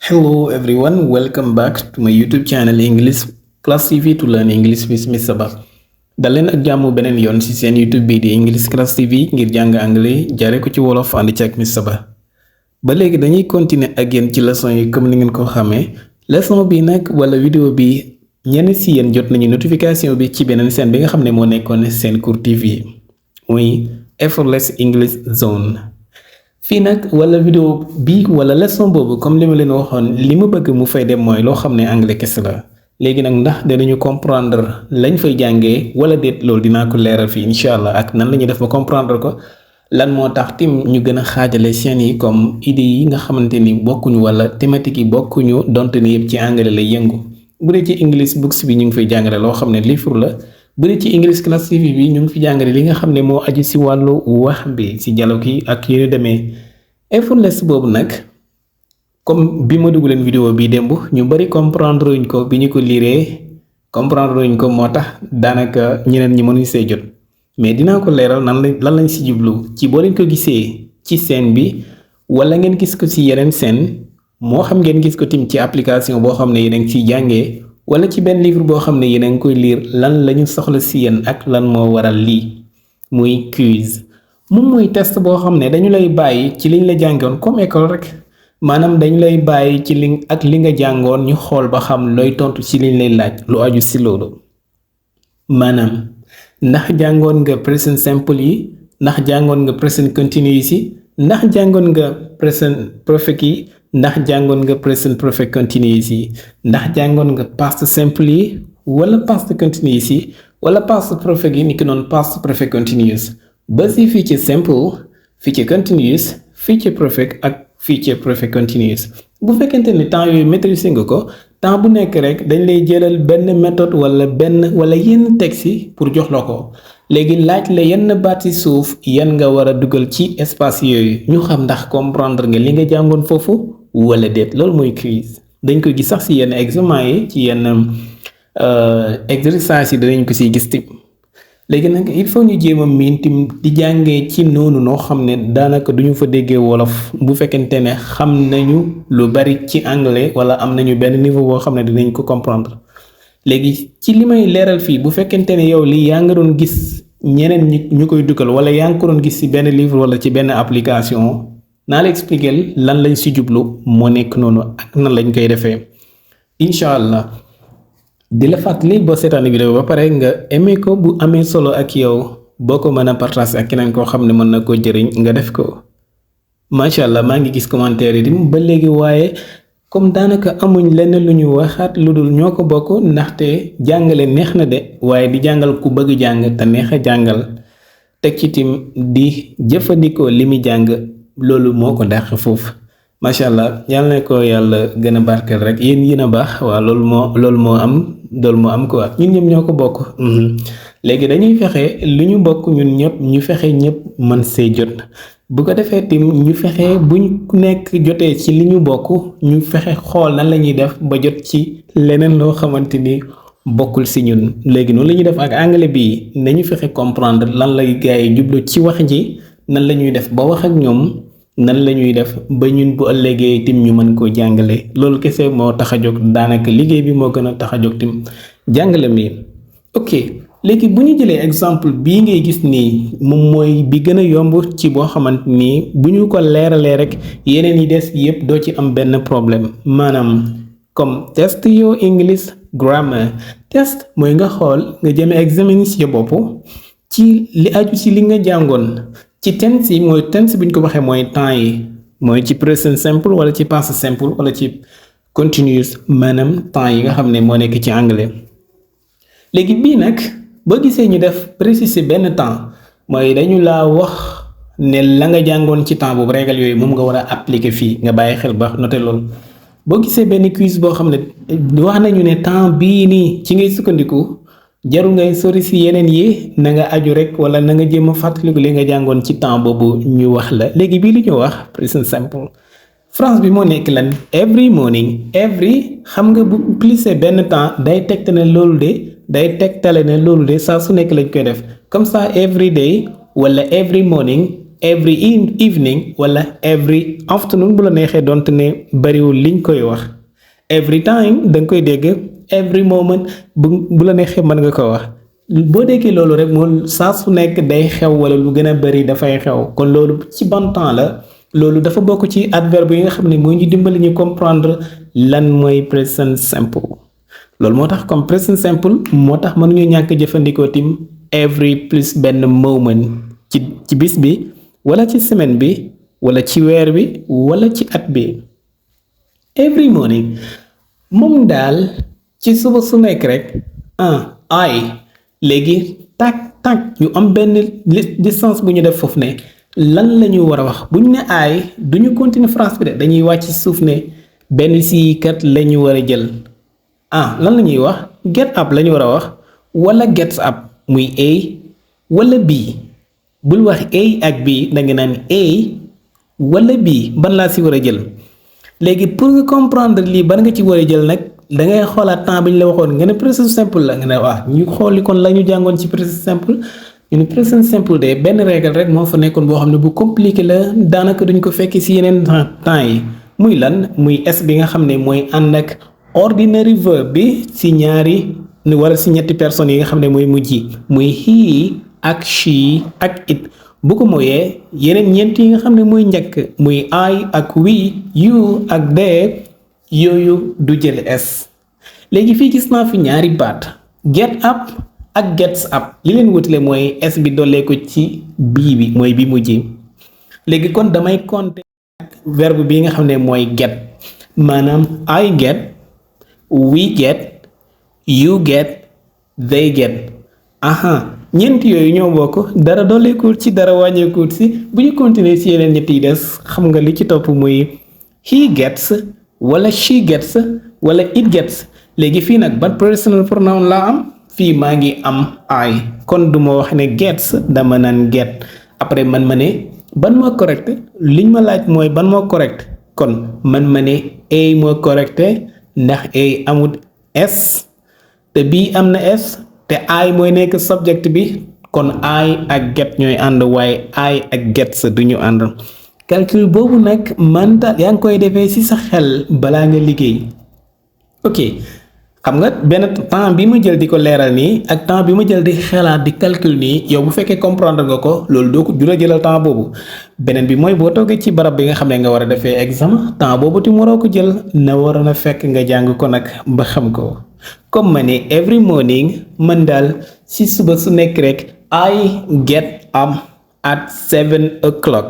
Hello everyone, welcome back to my YouTube channel English Class TV to learn English with Mr. Ba. dal leen ak jàmm beneen yoon ci seen YouTube bii di English Class TV ngir jàng anglais jaare ko ci wolof ànd ci ak Mr. Ba. ba léegi dañuy continuer ak yéen ci leçon yi comme ni ngeen ko xamee leçon bi nag wala vidéo bi ñenn ci yéen jot nañu notification bi ci beneen chaîne bi nga xam ne moo nekkoon seen cours TV muy Effortless English Zone. fii nag wala vidéo bi wala leçon boobu comme li ma leen waxoon li ma bëgg mu fay dem mooy loo xam ne anglais kese la léegi nag ndax danañu comprendre lañ fay jàngee wala déet loolu dinaa ko leeral fii incha allah ak nan la ñuy def ba comprendre ko lan moo tax tim ñu gën a xaajale chaînes yi comme idées yi nga xamante ni bokkuñu wala thématique yi bokkuñu donte ni yëpp ci anglais lay yëngu bu dee ci English books bi ñu ngi fay jàngale loo xam ne livre la. bu dee ci English Class TV bi ñu ngi fi jàngale li nga xam ne moo aju ci wàllu wax bi ci dialogue yi ak yu demee effortless boobu nag comme bi ma dugg leen vidéo bi démb ñu bari comprendre wuñ ko bi ñu ko liiree comprendre wuñ ko moo tax daanaka ñeneen ñi mënuñ see jot mais dinaa ko leeral lan lañ ci jublu ci boo leen ko gisee ci scène bi wala ngeen gis ko ci yeneen scène moo xam ngeen gis ko tim ci application boo xam ne yéen a ngi ciy jàngee. wala ci benn livre boo xam ne yéen a ngi koy lire lan lañu soxla ci yéen ak lan moo waral lii muy quiz moom mooy test boo xam ne dañu lay bàyyi ci liñ la jàngoon comme école rek maanaam dañu lay bàyyi ci li nga jàngoon ñu xool ba xam looy tontu ci liñ lay laaj lu aju ci loolu maanaam ndax jàngoon nga present simple yi ndax jàngoon nga present continuous yi ndax jàngoon nga present perfect yi ndax jàngoon nga present perfect continuous yi ndax jàngoon nga past simple yi wala past continuous yi wala past perfect yi ni ki noonu past perfect continuous ba si future simple future continuous future perfect ak future perfect continuous bu fekkente ni temps yooyu maîtriser nga ko temps bu nekk rek dañ lay jëlal benn méthode wala yenn texte yi pour jox la ko léegi laaj la yenn baat ci suuf yan nga war a dugal ci espace yooyu ñu xam ndax comprendre nga li nga jàngoon foofu wala déet loolu mooy quiz dañ ko gis sax ci yenn examen yi ci yenn exercice yi danañ ko ciy gis tim léegi nag il faut ñu jéem a miin tim di jàngee ci noonu noo xam ne daanaka duñu fa déggee wolof bu fekkente ne xam nañu lu bari ci anglais wala am nañu benn niveau boo xam ne dinañ ko comprendre léegi ci li may leeral fii bu fekkente ne yow lii yaa nga doon gis ñeneen ñu koy dugal wala yaa ngi ko doon gis ci benn livre wala ci benn application naa la expliquer lan lañ ci jublu moo nekk noonu ak nan lañ koy defee incha allah di la fàttali boo seetaani vidéo ba pare nga aimé ko bu amee solo ak yow boo ko mën a partager ak keneen koo xam ne mën na koo jëriñ nga def ko macha allah maa ngi gis commentaire yi dim ba léegi waaye comme daanaka amuñ lenn lu ñu waxaat lu dul ñoo ko bokk ndaxte jàngale neex na de waaye di jàngal ku bëgg jàng te neex a jàngal teg ci tim di jëfandikoo li muy jàng loolu moo ko dàq foofu macha allah yàlla na ko yàlla gën a barkeel rek yéen a baax waaw loolu moo am quoi ñun ñëpp ñoo ko bokk léegi dañuy fexe lu ñu bokk ñun ñëpp ñu fexe ñëpp mën see jot bu ko defee tim ñu fexe buñ ku nekk jotee ci li ñu bokk ñu fexe xool nan la ñuy def ba jot ci leneen loo xamante ni bokkul si ñun léegi noonu la ñuy def ak anglais bi nañu fexe comprendre lan lay gars yi jublu ci wax ji nan la ñuy def ba wax ak ñoom nan la ñuy def ba ñun bu ëllëgee tim ñu mën koo jàngale loolu kese moo tax a jóg daanaka liggéey bi moo gën a tax a jóg tim jàngale mi ok léegi bu ñu jëlee exemple bii ngay gis nii moom mooy bi gën a yomb ci boo xamante nii bu ñu ko leeralee rek yeneen yi des yépp doo ci am benn problème maanaam comme test your English grammar test mooy nga xool nga jëmee examen ci bopp ci li aju ci li nga jàngoon ci tense yi mooy tense bi ñu ko waxee mooy temps yi mooy ci present simple wala ci past simple wala ci continuous maanaam temps yi nga xam ne moo nekk ci anglais léegi bii nag boo gisee ñu def préciser benn temps mooy dañu laa wax ne la nga jàngoon ci temps boobu régal yooyu moom nga war a appliquer fii nga bàyyi xel ba noté loolu boo gisee benn quiz boo xam ne wax nañu ne temps bii nii ci ngay sukkandiku jaru ngay sori si yeneen yi na nga aju rek wala na nga jéem a fàttaliku li nga jàngoon ci temps boobu ñu wax la léegi bii li ñu wax present simple France bi moo nekk lan every morning every xam nga bu plissé benn temps day tegtale ne loolu de saa su nekk lañ koy def comme ça every day wala every morning every evening wala every afternoon bu la neexee donte ne bariwul liñ koy wax every time da nga koy dégg every moment bu la neexee mën nga ko wax boo déggee loolu rek moom saa su nekk day xew wala lu gën a bari dafay xew kon loolu ci ban temps la loolu dafa bokk ci adverbe yi nga xam ne moo ñu dimbali ñu comprendre lan mooy present simple loolu moo tax comme present simple moo tax mënuñu ñàkk jëfandikoo tim every plus benn moment ci bis bi wala ci semaine bi wala ci weer bi wala ci at bi every morning moom daal ci suba su nekk rek I léegi tak ñu am benn distance bu ñu def foofu ne lan la ñu war a wax bu ñu ne I duñu continuer phrase bi de dañuy wàcc suuf ne benn si kat la ñu war a jël lan la ñuy wax get up la ñu war a wax wala gets up muy A wala B bul wax A ak B da nga naan A wala B ban laa si war a jël léegi pour nga comprendre lii ban nga ci war a jël nag da ngay xoolaat temps bi ñu la waxoon nga ne present simple la nga ne ñu xooli kon la ñu jàngoon ci present simple ñu ne present simple de benn règle rek moo fa nekkoon boo xam ne bu compliqué la daanaka duñ ko fekk si yeneen temps yi muy lan muy s bi nga xam ne mooy ànd ak ordinary verb bi si ñaari wala si ñetti personnes yi nga xam ne mooy mujj muy he ak she ak it bu ko mooyee yeneen ñeent yi nga xam ne mooy njëkk muy I ak we you ak they yooyu du jël s léegi fii gis naa fi ñaari baat get up ak gets up li leen wutale mooy s bi dollee ko ci bii bi mooy bi mujj léegi kon damay compter ak verbe bi nga xam ne mooy get maanaam I get we get you get they get ñeent yooyu ñoo bokk dara dolleekuut ci dara wàññeekuut si bu ñu continuer ci yeneen ñett yi des xam nga li ci topp muy he gets wala she gets wala it gets léegi fii nag ban personal pronoun laa am fii maa ngi am I kon du ma wax ne gets dama naan get après man ma ne ban moo correct liñ ma laaj mooy ban moo correct kon man ma ne A moo correct ndax A amut S te bii am na S te I mooy nekk subject bi kon I ak get ñooy ànd waaye I ak gets duñu ànd calcul boobu nag mental yaa ngi koy defee ci sa xel balaa nga liggéey ok xam nga benn temps bi ma jël di ko leeral nii ak temps bi ma jël di xelaat di calcul nii yow bu fekkee comprendre nga ko loolu doo ko du la jëlal temps boobu beneen bi mooy boo toogee ci barab bi nga xam ne nga war a defee examen temps boobu ti waroo ko jël na waroon a fekk nga jàng ko nag ba xam ko comme ma ne every morning man daal ci suba su nekk rek I get up at 7 o'clock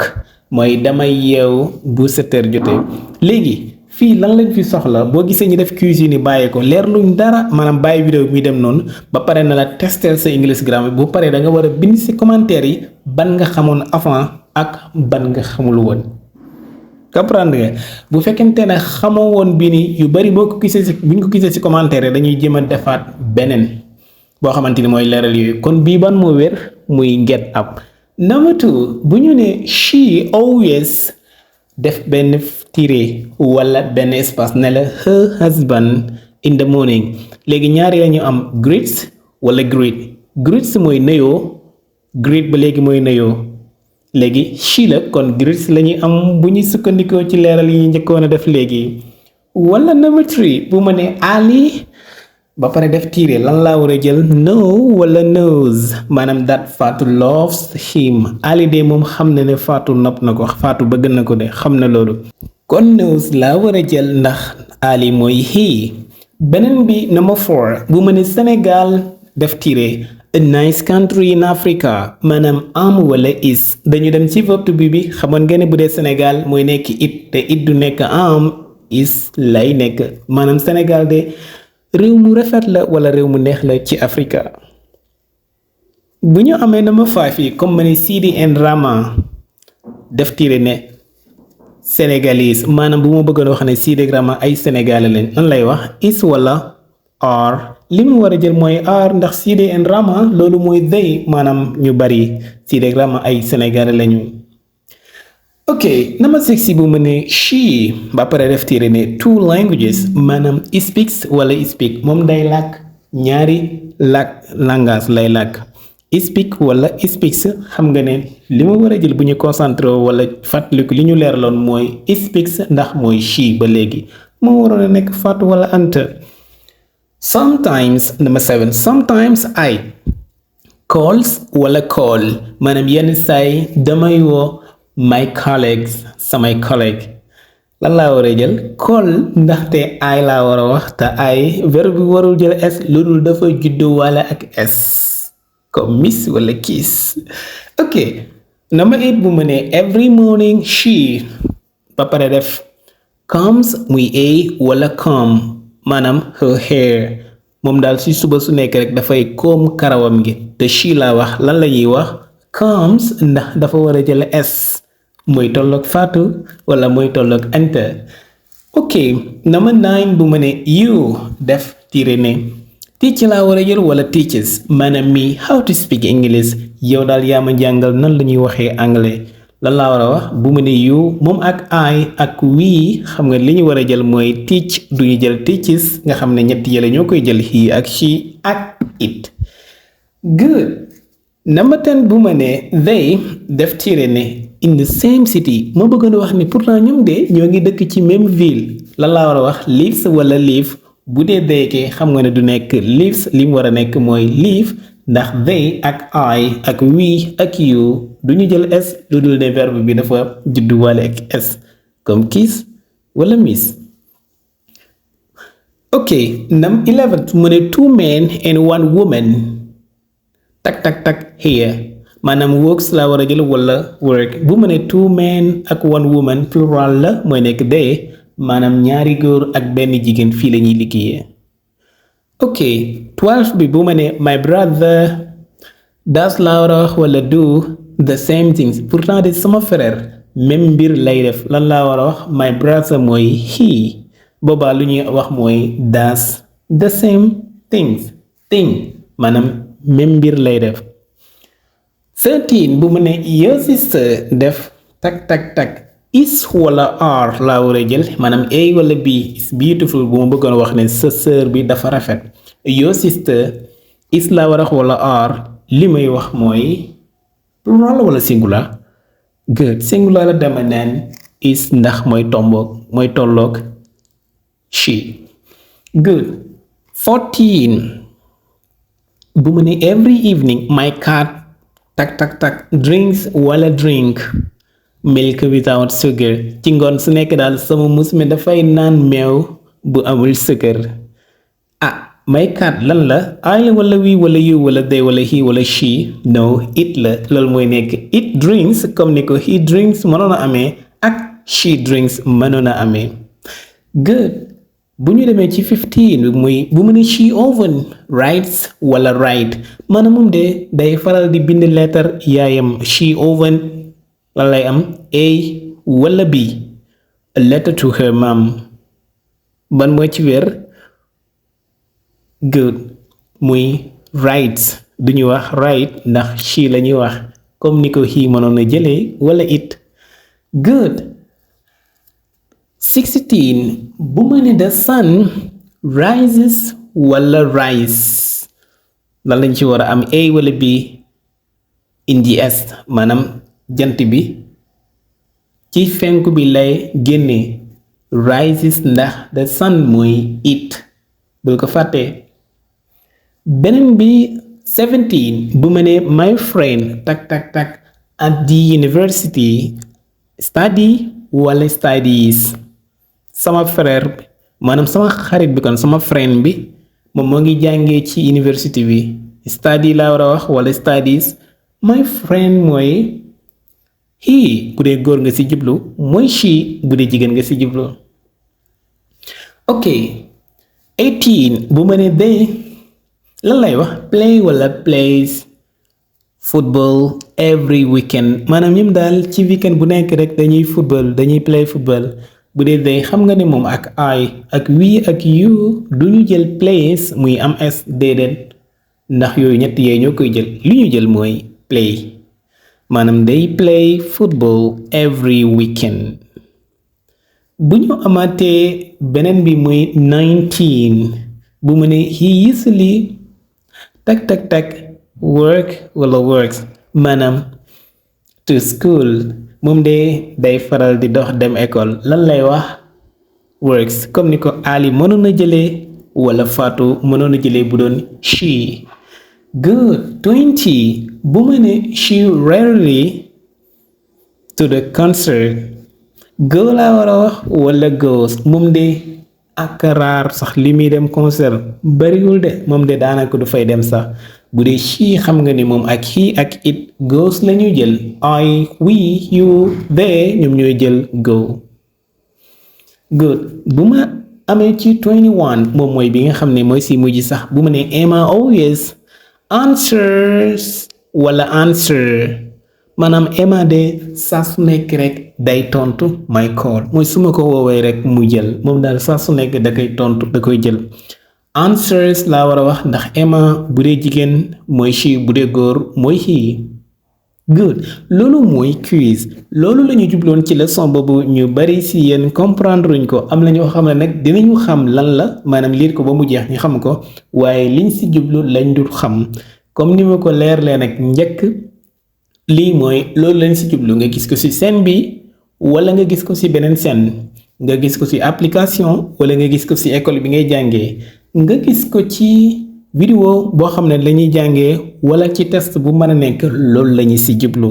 mooy damay yeewu bu 7 heures jotee léegi fii lan lañ fi soxla boo gisee ñu def quiz yi ni bàyyi ko leer luñ dara maanaam bàyyi vidéo bi muy dem noonu ba pare na la tester sa English grammar bu paree da nga war a bind ci commentaire yi ban nga xamoon avant ak ban nga xamul woon comprendre nga bu fekkente ne xamoo woon bii ni yu bari boo ko gisee ci buñ ko gisee ci commentaire yi dañuy jéem a defaat beneen boo xamante ni mooy leeral yooyu kon bii ban moo wér muy get up. Number 2 bu ñu ne she always def benn tiré wala benn espace ne la her husband in the morning léegi ñaari la ñu am greets wala greets mooy nuyoo greet ba léegi mooy nuyoo léegi she la kon greets la ñuy am bu ñuy sukkandikoo ci leeral yi ñu njëkkoon a def léegi wala number 3 bu ma ne Ali ba pare def tiire lan laa war a jël no wala knows maanaam that Fatou loves him Ali de moom xam na ne Fatou nopp na ko Fatou bëgg na ko de xam na loolu kon knows laa war a jël ndax Ali mooy he beneen bi number 4 bu ma ne Sénégal def tiire a nice country in Africa maanaam am wala is dañu dem ci verbe to be bi xamoon ngeen ne bu dee Sénégal mooy nekk it te it du nekk am is lay nekk maanaam Sénégal de réew mu rafet la wala réew mu neex la ci Afrika bu ñu amee number 5 yi comme ma ne Sidi and Rama def tiire ne sénégalais maanaam bu ma bëggoon wax ne Sidi ak Rama ay sénégalais lañ nan lay wax is wala are li mu war a jël mooy are ndax Sidi and Rama loolu mooy they maanaam ñu bari Sidi ak Rama ay sénégalais lañu ok number 6 bu mu ne she ba pare def tiire ne 2 languages maanaam speaks wala speak moom day làkk ñaari langage lay làkk speak wala speaks xam nga ne li ma war a jël bu ñu concentré wala fàttaliku li ñu leeraloon mooy speaks ndax mooy she ba léegi moo waroon a nekk fat wala anta. Sometimes number 7 sometimes I calls wala call maanaam yenn saay damay woo my colleagues samay collègue lan laa war a jël call ndaxte I laa war a wax te I verbe bi warul jël s lu dul dafa juddu wala ak s comme miss wala kiss. ok number 8 bu ma ne every morning she ba pare def comes muy a wala come maanaam her hair moom daal ci suba su nekk rek dafay koom karawam gi te she laa wax lan la ñuy wax comes ndax dafa war a jël s mooy tolloog faatu wala mooy tolloog anta. ok number 9 bu ma ne you def tiire ne teach laa war a jël wala teaches maanaam mi how to speak English yow daal yaa ma jàngal nan la ñuy waxee anglais lan laa war a wax bu mu ne you moom ak I ak we xam nga li ñu war a jël mooy teach duñu jël teaches nga xam ne ñetti yële ñoo koy jël he ak she ak it. good number 10 bu ma ne they def tiire ne in the same city ma bëggoon a wax ni pourtant ñoom de ñoo ngi dëkk ci même ville lan laa war a wax lives wala live bu dee deekee xam nga ne du nekk lives li mu war a nekk mooy live ndax they ak I ak we ak you duñu jël s lu dul ne verbe bi dafa judduwaale ak s comme kiss wala miss. ok num 11 mu ne 2 men and 1 woman tak here maanaam works laa war a jël wala work bu mu ne 2 men ak 1 woman plural la mooy nekk they maanaam ñaari góor ak benn jigéen fii la ñuy liggéeyee. ok 12 bi bu ma ne my brother does laa war a wax wala do the same things pourtant de sama frère même mbir lay def lan laa war a wax my brother mooy he boobaa lu ñuy wax mooy does the same thing maanaam même mbir lay def. 13 bu mu ne your sister def tak is wala are laa war a jël maanaam a wala b is beautiful bu ma bëggoon wax ne sa sœur bi dafa rafet your sister is laa war a wax wala are li may wax mooy plural wala singular. good singular la dama naan is ndax mooy tolloog she. good 14 bu mu ne every evening my cat tak drinks wala drink milk without sugar ci ngoon su nekk daal sama mus mi dafay naan meew bu amul sukkar. my cat lan la I wala we wala you wala they wala he wala she no it la loolu mooy nekk it drinks comme ni ko he drinks mënoon a amee ak she drinks mënoon a amee. good bu ñu demee ci 15 muy bu mu ne she often writes wala write maanaam moom de day faral di bind letter yaayam she often lan lay am a wala b a letter to her mom ban mooy ci wér. good muy writes duñu wax write ndax she la ñuy wax comme ni ko he mënoon a jëlee wala it. good 16 bu ma ne the sun rises wala rise lan lañ ci war a am a wala b in the east maanaam jant bi ci fenku bi lay génne rises ndax the sun mooy it bul ko fàtte. beneen bi 17 bu ma ne my friend tak at the university study wala studies sama frère maanaam sama xarit bi kon sama friend bi moom moo ngi jàngee ci university bi study laa war a wax wala studies my friend mooy he bu dee góor nga ci jublu mooy she bu dee jigéen nga ci jublu. ok 18 bu ma ne they lan lay wax play wala plays football every weekend maanaam ñoom daal ci weekend bu nekk rek dañuy play football bu dee day xam nga ne moom ak I ak we ak you duñu jël plays muy am s déedéet ndax yooyu ñett yee ñoo koy jël li ñu jël mooy play maanaam they play football every weekend. bu ñu amaatee beneen bi muy 19 bu mu ne he usually tak work wala works maanaam to school moom de day faral di dox dem école lan lay wax works comme ni ko Ali mënoon a jëlee wala Fatou mënoon a jëlee bu doon she. Good. 20 bu ma ne she rarely to the concert go laa war a wax wala goes moom de ak raar sax li muy dem concert bariwul de moom de daanaka du fay dem sax bu dee she xam nga ni moom ak he ak it goes la ñuy jël I we you they ñoom ñooy jël go. Good bu ma amee ci 21 moom mooy bi nga xam ne mooy si mujj sax bu ma ne Emma always answers wala answer maanaam Emma de saa su nekk rek day tontu my call mooy su ma ko woowee rek mu jël moom daal saa su nekk da koy tontu da koy jël answers laa war a wax ndax Emma bu dee jigéen mooy she bu dee góor mooy he. Good loolu mooy quiz loolu la ñu jubloon ci leçon boobu ñu bari si yéen comprendre uñ ko am na ñoo xam ne nag dinañu xam lan la maanaam liir ko ba mu jeex ñu xam ko waaye liñ si jublu lañ dul xam comme ni ma ko leerlee nag njëkk lii mooy loolu lañ si jublu nga gis ko si scène bi wala nga gis ko si beneen scène nga gis ko si application wala nga gis ko si école bi ngay jàngee nga gis ko ci vidéo boo xam ne lañuy jàngee wala ci test bu mën a nekk loolu lañu si jublu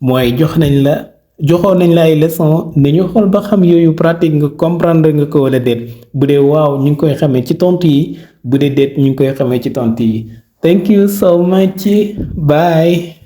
mooy joxoon nañ la ay leçon ne ñu xool ba xam yooyu pratique nga comprendre nga ko wala déet bu dee waaw ñu ngi koy xamee ci tontu yi bu dee déet ñu ngi koy xamee ci tontu yi. Thank you so much. Bye.